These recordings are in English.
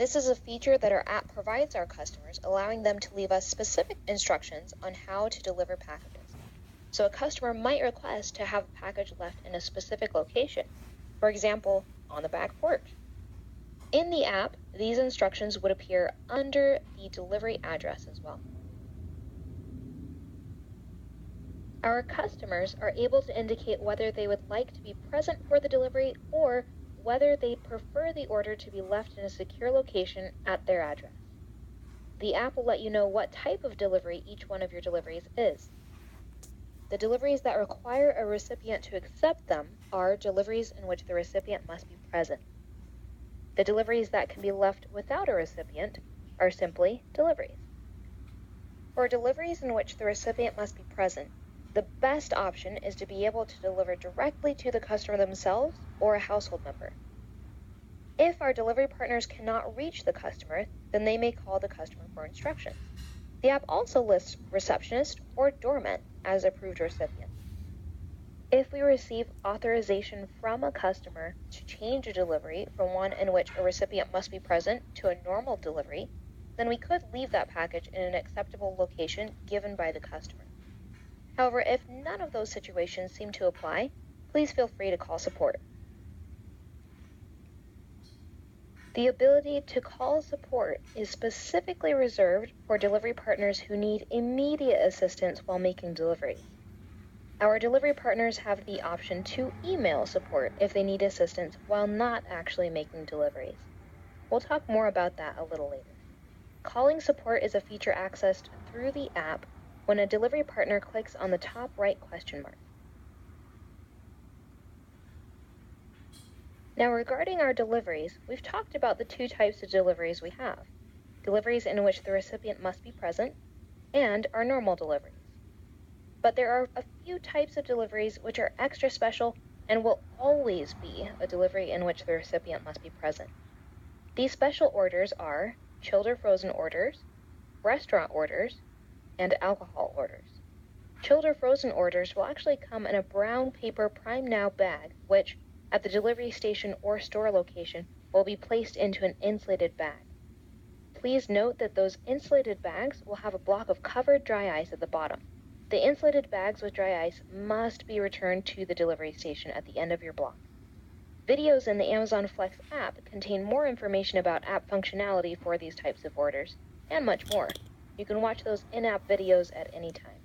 This is a feature that our app provides our customers, allowing them to leave us specific instructions on how to deliver packages. So a customer might request to have a package left in a specific location, for example, on the back porch. In the app, these instructions would appear under the delivery address as well. Our customers are able to indicate whether they would like to be present for the delivery or whether they prefer the order to be left in a secure location at their address. The app will let you know what type of delivery each one of your deliveries is. The deliveries that require a recipient to accept them are deliveries in which the recipient must be present. The deliveries that can be left without a recipient are simply deliveries. For deliveries in which the recipient must be present, the best option is to be able to deliver directly to the customer themselves or a household member. If our delivery partners cannot reach the customer, then they may call the customer for instructions. The app also lists receptionist or doorman as approved recipients. If we receive authorization from a customer to change a delivery from one in which a recipient must be present to a normal delivery, then we could leave that package in an acceptable location given by the customer. However, if none of those situations seem to apply, please feel free to call support. The ability to call support is specifically reserved for delivery partners who need immediate assistance while making deliveries. Our delivery partners have the option to email support if they need assistance while not actually making deliveries. We'll talk more about that a little later. Calling support is a feature accessed through the app when a delivery partner clicks on the top right question mark. Now, regarding our deliveries, we've talked about the two types of deliveries we have: deliveries in which the recipient must be present, and our normal deliveries. But there are a few types of deliveries which are extra special and will always be a delivery in which the recipient must be present. These special orders are chilled or frozen orders, restaurant orders, and alcohol orders. Chilled or frozen orders will actually come in a brown paper Prime Now bag, which, at the delivery station or store location, will be placed into an insulated bag. Please note that those insulated bags will have a block of covered dry ice at the bottom. The insulated bags with dry ice must be returned to the delivery station at the end of your block. Videos in the Amazon Flex app contain more information about app functionality for these types of orders, and much more. You can watch those in-app videos at any time.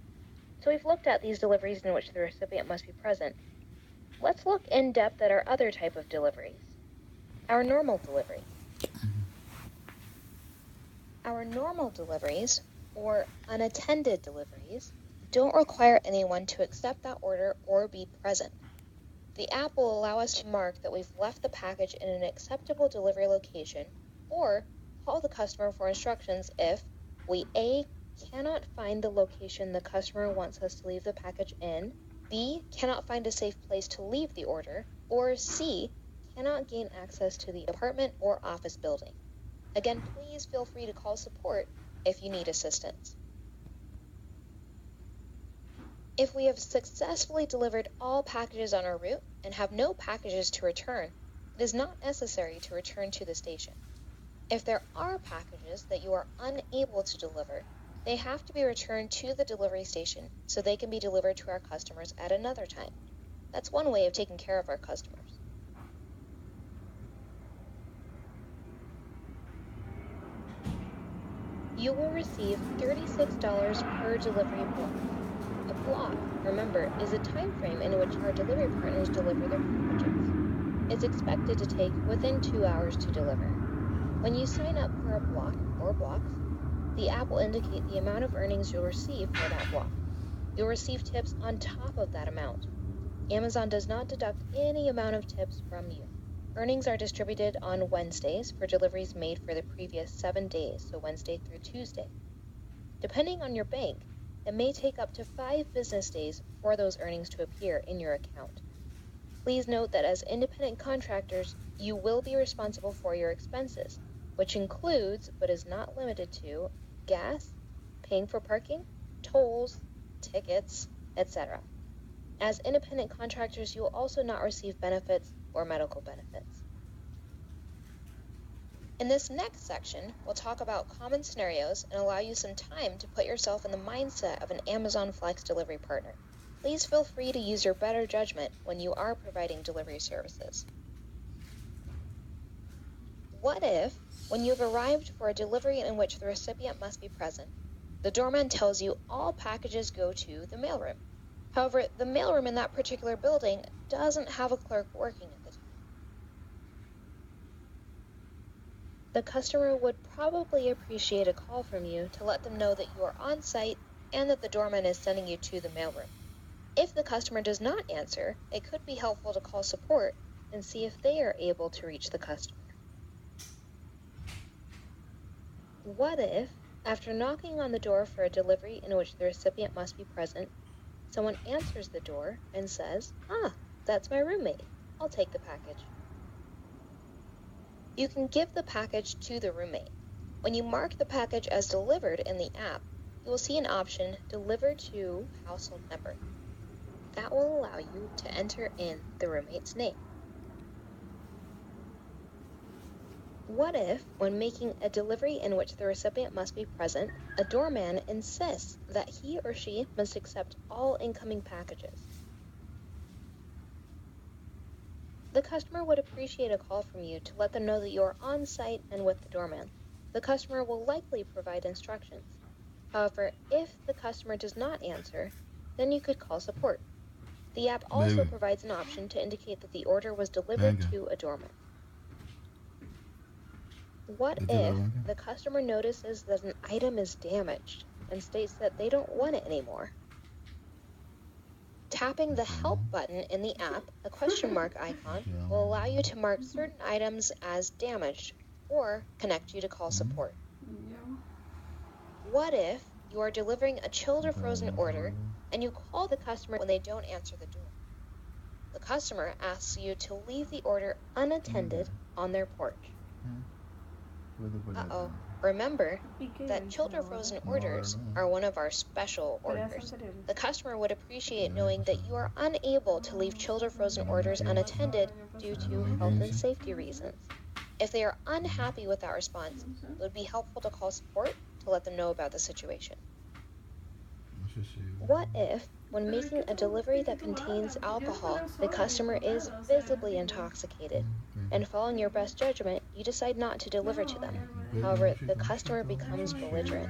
So we've looked at these deliveries in which the recipient must be present. Let's look in depth at our other type of deliveries, our normal delivery. Our normal deliveries, or unattended deliveries, don't require anyone to accept that order or be present. The app will allow us to mark that we've left the package in an acceptable delivery location, or call the customer for instructions if we A, cannot find the location the customer wants us to leave the package in, B, cannot find a safe place to leave the order, or C, cannot gain access to the apartment or office building. Again, please feel free to call support if you need assistance. If we have successfully delivered all packages on our route and have no packages to return, it is not necessary to return to the station. If there are packages that you are unable to deliver, they have to be returned to the delivery station so they can be delivered to our customers at another time. That's one way of taking care of our customers. You will receive $36 per delivery block. A block, remember, is a time frame in which our delivery partners deliver their packages. It's expected to take within 2 hours to deliver. When you sign up for a block or blocks, the app will indicate the amount of earnings you'll receive for that block. You'll receive tips on top of that amount. Amazon does not deduct any amount of tips from you. Earnings are distributed on Wednesdays for deliveries made for the previous 7 days, so Wednesday through Tuesday. Depending on your bank, it may take up to 5 business days for those earnings to appear in your account. Please note that as independent contractors, you will be responsible for your expenses, which includes, but is not limited to, gas, paying for parking, tolls, tickets, etc. As independent contractors, you will also not receive benefits or medical benefits. In this next section, we'll talk about common scenarios and allow you some time to put yourself in the mindset of an Amazon Flex delivery partner. Please feel free to use your better judgment when you are providing delivery services. What if, when you've arrived for a delivery in which the recipient must be present, the doorman tells you all packages go to the mailroom? However, the mailroom in that particular building doesn't have a clerk working at the time. The customer would probably appreciate a call from you to let them know that you are on site and that the doorman is sending you to the mailroom. If the customer does not answer, it could be helpful to call support and see if they are able to reach the customer. What if, after knocking on the door for a delivery in which the recipient must be present, someone answers the door and says, that's my roommate. I'll take the package. You can give the package to the roommate. When you mark the package as delivered in the app, you will see an option, Delivered to Household Member. That will allow you to enter in the roommate's name. What if, when making a delivery in which the recipient must be present, a doorman insists that he or she must accept all incoming packages? The customer would appreciate a call from you to let them know that you are on site and with the doorman. The customer will likely provide instructions. However, if the customer does not answer, then you could call support. The app also provides an option to indicate that the order was delivered to a doorman. What if the customer notices that an item is damaged and states that they don't want it anymore? Tapping the Help button in the app, a question mark icon, will allow you to mark certain items as damaged or connect you to call support. What if you are delivering a chilled or frozen order and you call the customer when they don't answer the door? The customer asks you to leave the order unattended on their porch. Remember that chilled or frozen orders are one of our special orders. The customer would appreciate knowing that you are unable to leave chilled or frozen orders unattended due to health and safety reasons. If they are unhappy with that response, it would be helpful to call support to let them know about the situation. What if, when making a delivery that contains alcohol, the customer is visibly intoxicated, and following your best judgment, you decide not to deliver to them? However, the customer becomes belligerent.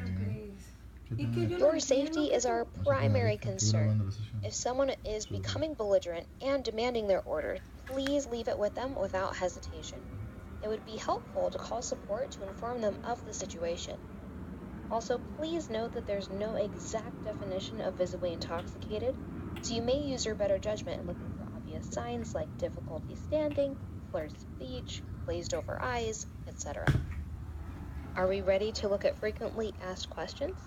Your safety is our primary concern. If someone is becoming belligerent and demanding their order, please leave it with them without hesitation. It would be helpful to call support to inform them of the situation. Also, please note that there's no exact definition of visibly intoxicated, so you may use your better judgment in looking for obvious signs like difficulty standing, slurred speech, glazed over eyes, etc. Are we ready to look at frequently asked questions?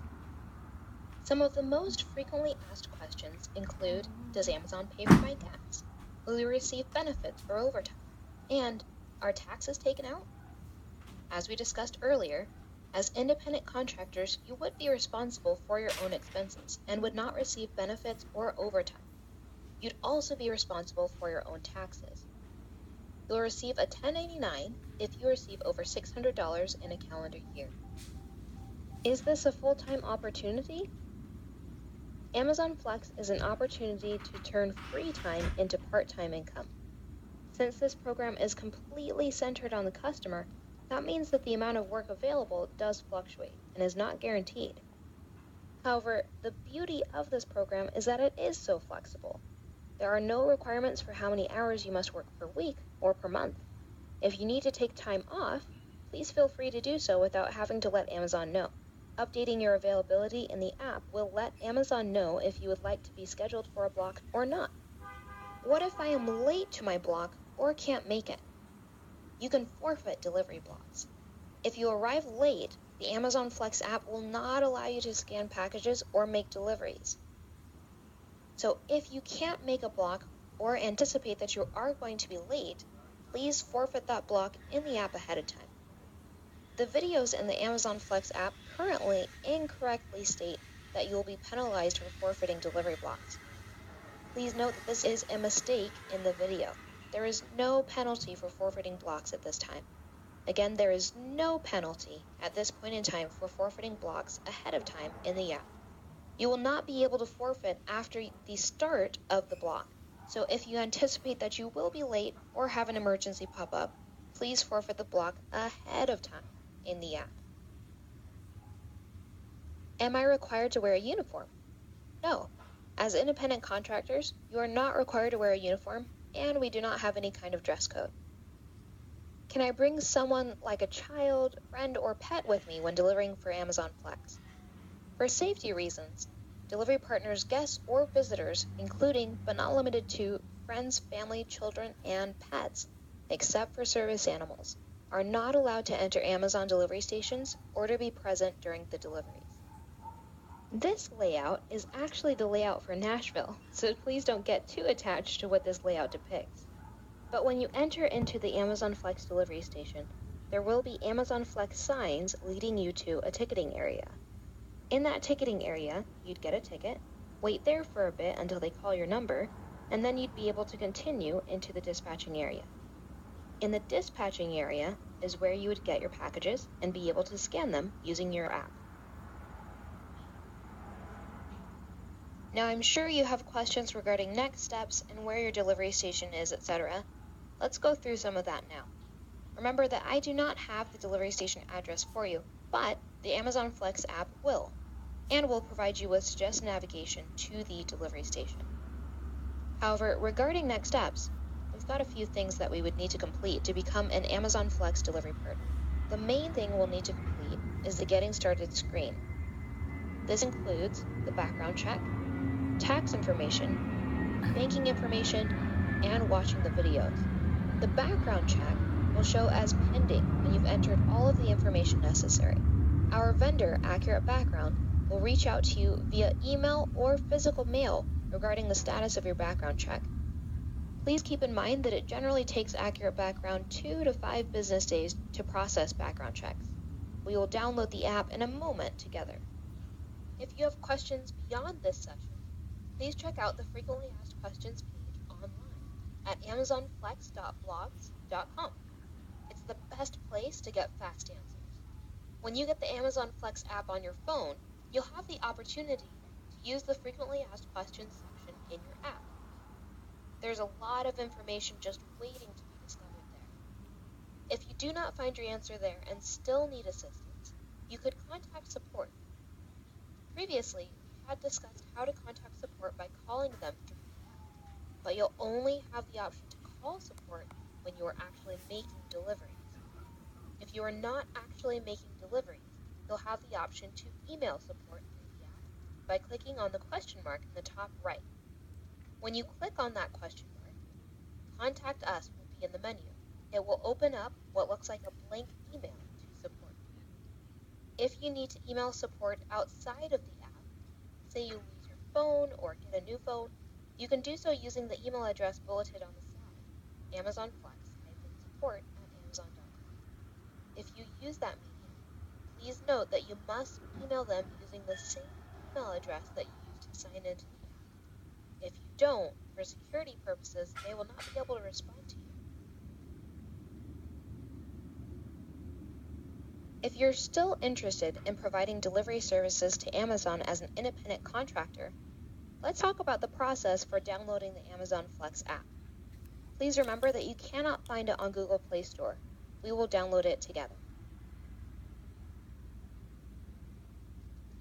Some of the most frequently asked questions include, does Amazon pay for my gas? Will you receive benefits for overtime? And, are taxes taken out? As we discussed earlier, as independent contractors, you would be responsible for your own expenses and would not receive benefits or overtime. You'd also be responsible for your own taxes. You'll receive a 1099 if you receive over $600 in a calendar year. Is this a full-time opportunity? Amazon Flex is an opportunity to turn free time into part-time income. Since this program is completely centered on the customer, that means that the amount of work available does fluctuate and is not guaranteed. However, the beauty of this program is that it is so flexible. There are no requirements for how many hours you must work per week or per month. If you need to take time off, please feel free to do so without having to let Amazon know. Updating your availability in the app will let Amazon know if you would like to be scheduled for a block or not. What if I am late to my block or can't make it? You can forfeit delivery blocks. If you arrive late, the Amazon Flex app will not allow you to scan packages or make deliveries. So if you can't make a block or anticipate that you are going to be late, please forfeit that block in the app ahead of time. The videos in the Amazon Flex app currently incorrectly state that you will be penalized for forfeiting delivery blocks. Please note that this is a mistake in the video. There is no penalty for forfeiting blocks at this time. Again, there is no penalty at this point in time for forfeiting blocks ahead of time in the app. You will not be able to forfeit after the start of the block. So if you anticipate that you will be late or have an emergency pop up, please forfeit the block ahead of time in the app. Am I required to wear a uniform? No. As independent contractors, you are not required to wear a uniform, and we do not have any kind of dress code. Can I bring someone like a child, friend, or pet with me when delivering for Amazon Flex? For safety reasons, delivery partners, guests, or visitors, including but not limited to friends, family, children, and pets, except for service animals, are not allowed to enter Amazon delivery stations or to be present during the deliveries. This layout is actually the layout for Nashville, so please don't get too attached to what this layout depicts. But when you enter into the Amazon Flex delivery station, there will be Amazon Flex signs leading you to a ticketing area. In that ticketing area, you'd get a ticket, wait there for a bit until they call your number, and then you'd be able to continue into the dispatching area. In the dispatching area is where you would get your packages and be able to scan them using your app. Now I'm sure you have questions regarding next steps and where your delivery station is, etc. Let's go through some of that now. Remember that I do not have the delivery station address for you, but the Amazon Flex app will, and will provide you with suggested navigation to the delivery station. However, regarding next steps, we've got a few things that we would need to complete to become an Amazon Flex delivery partner. The main thing we'll need to complete is the Getting Started screen. This includes the background check, tax information, banking information, and watching the videos. The background check will show as pending when you've entered all of the information necessary. Our vendor, Accurate Background, will reach out to you via email or physical mail regarding the status of your background check. Please keep in mind that it generally takes Accurate Background 2 to 5 business days to process background checks. We will download the app in a moment together. If you have questions beyond this session, please check out the Frequently Asked Questions page online at amazonflex.blogs.com. It's the best place to get fast answers. When you get the Amazon Flex app on your phone, you'll have the opportunity to use the Frequently Asked Questions section in your app. There's a lot of information just waiting to be discovered there. If you do not find your answer there and still need assistance, you could contact support. Previously, we had discussed how to contact support by calling them through the app, but you'll only have the option to call support when you are actually making deliveries. If you are not actually making deliveries, you'll have the option to email support through the app by clicking on the question mark in the top right. When you click on that question mark, Contact Us will be in the menu. It will open up what looks like a blank email to support. If you need to email support outside of the app, say you lose your phone or get a new phone, you can do so using the email address bulleted on the side, amazonflex-support@amazon.com. If you use that medium, please note that you must email them using the same email address that you used to sign into the app. If you don't, for security purposes, they will not be able to respond to you. If you're still interested in providing delivery services to Amazon as an independent contractor, let's talk about the process for downloading the Amazon Flex app. Please remember that you cannot find it on Google Play Store. We will download it together.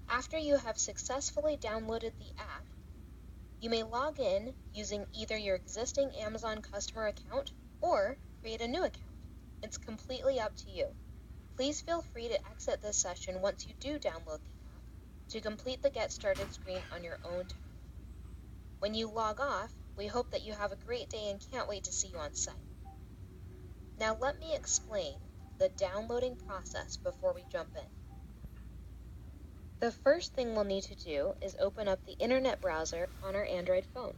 After you have successfully downloaded the app, you may log in using either your existing Amazon customer account or create a new account. It's completely up to you. Please feel free to exit this session once you do download the app to complete the Get Started screen on your own time. When you log off, we hope that you have a great day and can't wait to see you on site. Now let me explain the downloading process before we jump in. The first thing we'll need to do is open up the internet browser on our Android phone.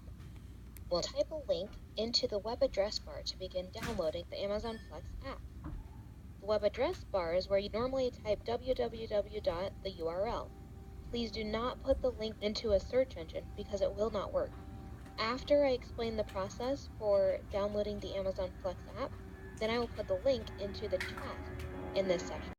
We'll type a link into the web address bar to begin downloading the Amazon Flex app. The web address bar is where you normally type www. the URL. Please do not put the link into a search engine because it will not work. After I explain the process for downloading the Amazon Flex app, then I will put the link into the chat in this section.